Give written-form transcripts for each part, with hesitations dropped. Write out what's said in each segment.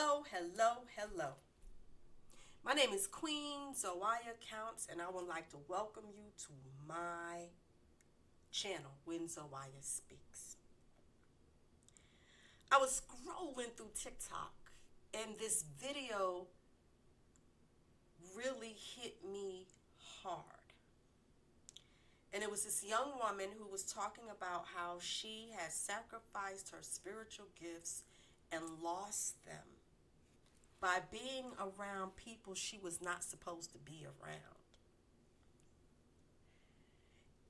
Hello, hello, hello. My name is Queen Zoaya Counts, and I would like to welcome you to my channel, When Zoaya Speaks. I was scrolling through TikTok, and this video really hit me hard. And it was this young woman who was talking about how she has sacrificed her spiritual gifts and lost them by being around people she was not supposed to be around.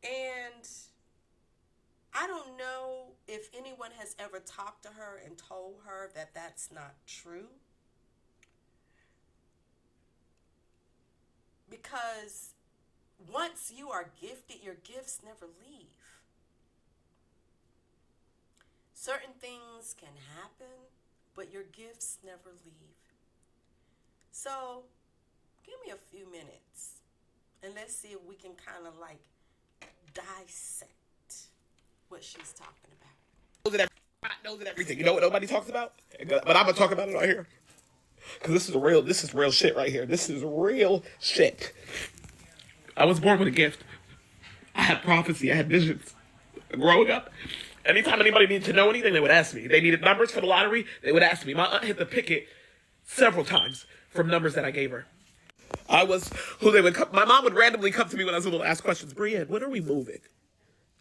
And I don't know if anyone has ever talked to her and told her that that's not true. Because once you are gifted, your gifts never leave. Certain things can happen, but your gifts never leave. So, give me a few minutes and let's see if we can kind of like dissect what she's talking about. Knows everything. You know what nobody talks about? But I'm gonna talk about it right here. Because this is real shit right here. This is real shit. I was born with a gift. I had prophecy, I had visions. Growing up, anytime anybody needed to know anything, they would ask me. They needed numbers for the lottery, they would ask me. My aunt hit the picket several times from numbers that I gave her. I was who they would come. My mom would randomly come to me when I was little to ask questions. Brienne, when are we moving?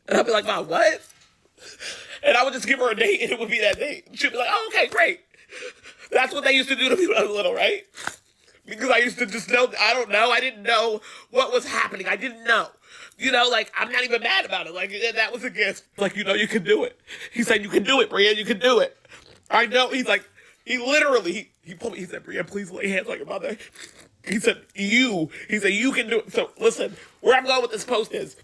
And I'd be like, Mom, what? And I would just give her a date, and it would be that date. She'd be like, oh, okay, great. That's what they used to do to me when I was little, right? Because I used to just know, I don't know. I didn't know what was happening. I didn't know. You know, like, I'm not even mad about it. Like, that was a gift. Like, you know, you can do it. He said, you can do it, Brienne, you can do it. I know. He's like, he literally, he pulled me, he said, Brienne, please lay hands on your mother. He said, you can do it. So, listen, where I'm going with this post is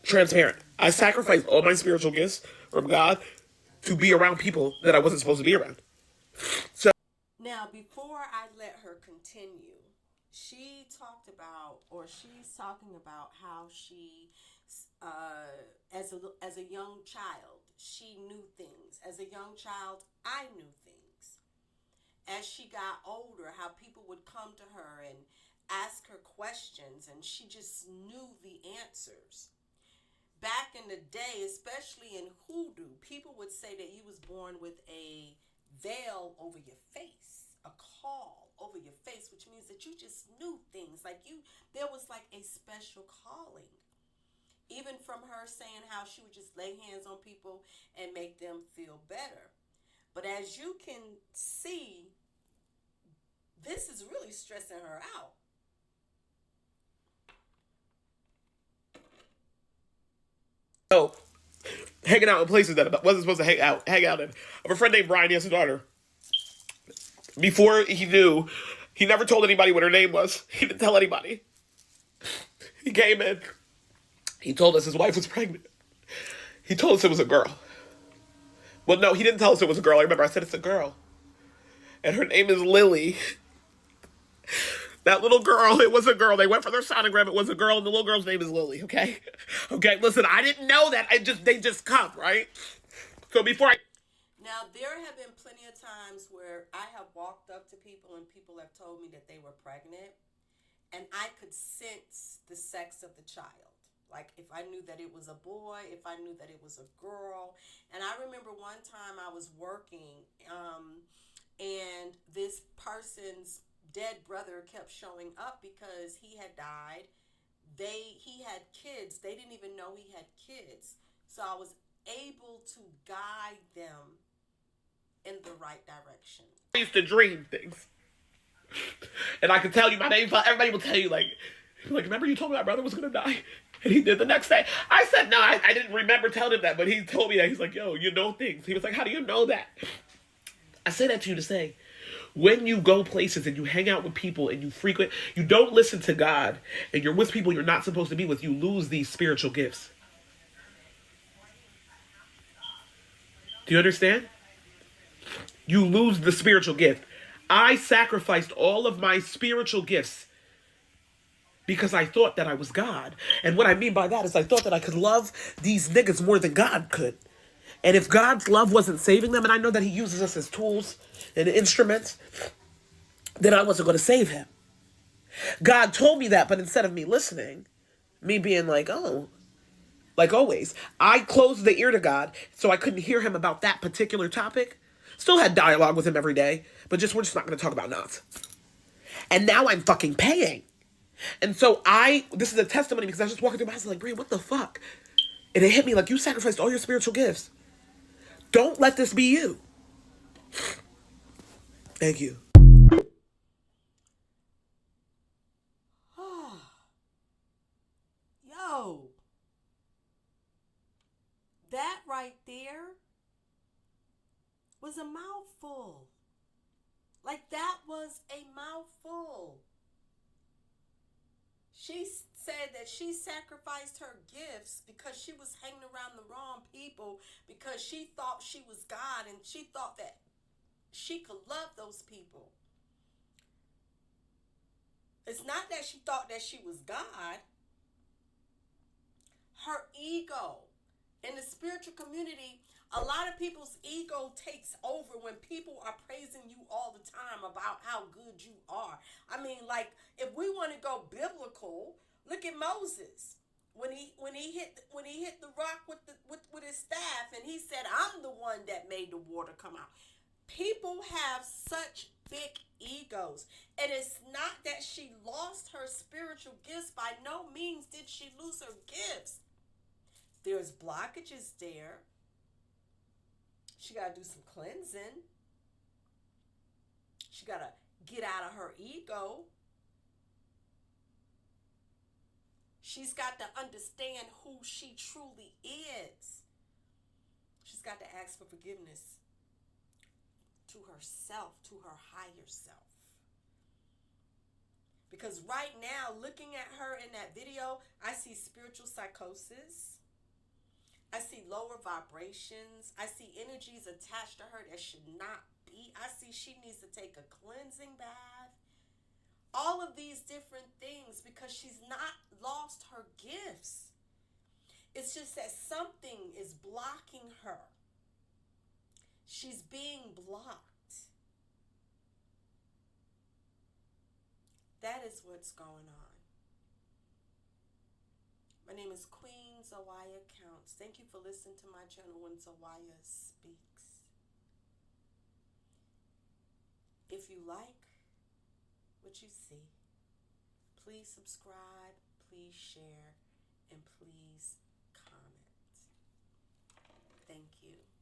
transparent. I sacrificed all my spiritual gifts from God to be around people that I wasn't supposed to be around. So now, before I let her continue, she's talking about how she, as a young child, she knew things. As a young child, I knew things. As she got older, how people would come to her and ask her questions, and she just knew the answers. Back in the day, especially in hoodoo, people would say that you was born with a veil over your face, a caul over your face, which means that you just knew things. Like there was like a special calling. Even from her saying how she would just lay hands on people and make them feel better. But as you can see, this is really stressing her out. hanging out in places that I wasn't supposed to hang out in. I have a friend named Brian, he has a daughter. Before he knew, he never told anybody what her name was. He didn't tell anybody. He came in. He told us his wife was pregnant. He told us it was a girl. Well, no, he didn't tell us it was a girl. I remember I said it's a girl. And her name is Lily. That little girl, it was a girl. They went for their sonogram. It was a girl, and the little girl's name is Lily, okay? Okay, listen, I didn't know that. They just come, right? So before I... Now, there have been plenty of times where I have walked up to people and people have told me that they were pregnant, and I could sense the sex of the child. Like, if I knew that it was a boy, if I knew that it was a girl. And I remember one time I was working, and this person's dead brother kept showing up because he had died. He had kids. They didn't even know he had kids. So I was able to guide them in the right direction. I used to dream things. And I could tell you my name. Everybody will tell you, like, remember you told me my brother was going to die? And he did the next day. I said, no, I didn't remember telling him that. But he told me that. He's like, yo, you know things. He was like, how do you know that? I say that to you to say, when you go places and you hang out with people and you frequent, you don't listen to God, and you're with people you're not supposed to be with, you lose these spiritual gifts. Do you understand? You lose the spiritual gift. I sacrificed all of my spiritual gifts because I thought that I was God. And what I mean by that is I thought that I could love these niggas more than God could. And if God's love wasn't saving them, and I know that he uses us as tools and instruments, then I wasn't going to save him. God told me that, but instead of me listening, me being like, oh, like always, I closed the ear to God so I couldn't hear him about that particular topic. Still had dialogue with him every day, but we're just not going to talk about nonsense. And now I'm fucking paying. And so this is a testimony because I was just walking through my house like, Brie, what the fuck? And it hit me like, you sacrificed all your spiritual gifts. Don't let this be you. Thank you. Yo, that right there was a mouthful. Like, that was a mouthful. She said that she sacrificed her gifts because she was hanging around the wrong people, because she thought she was God and she thought that she could love those people. It's not that she thought that she was God. Her ego. In the spiritual community, a lot of people's ego takes over when people are praising you all the time about how good you are. I mean, like, if we want to go biblical, look at Moses. When he hit the rock with his staff, and he said, "I'm the one that made the water come out." People have such big egos. And it's not that she lost her spiritual gifts. By no means did she lose her gifts. There's blockages there. She got to do some cleansing. She got to get out of her ego. She's got to understand who she truly is. She's got to ask for forgiveness to herself, to her higher self. Because right now, looking at her in that video, I see spiritual psychosis. I see lower vibrations. I see energies attached to her that should not be. I see she needs to take a cleansing bath. All of these different things, because she's not lost her gifts. It's just that something is blocking her. She's being blocked. That is what's going on. My name is Queen Zawaya Counts. Thank you for listening to my channel when Zawaya Speaks. If you like what you see, please subscribe, please share, and please comment. Thank you.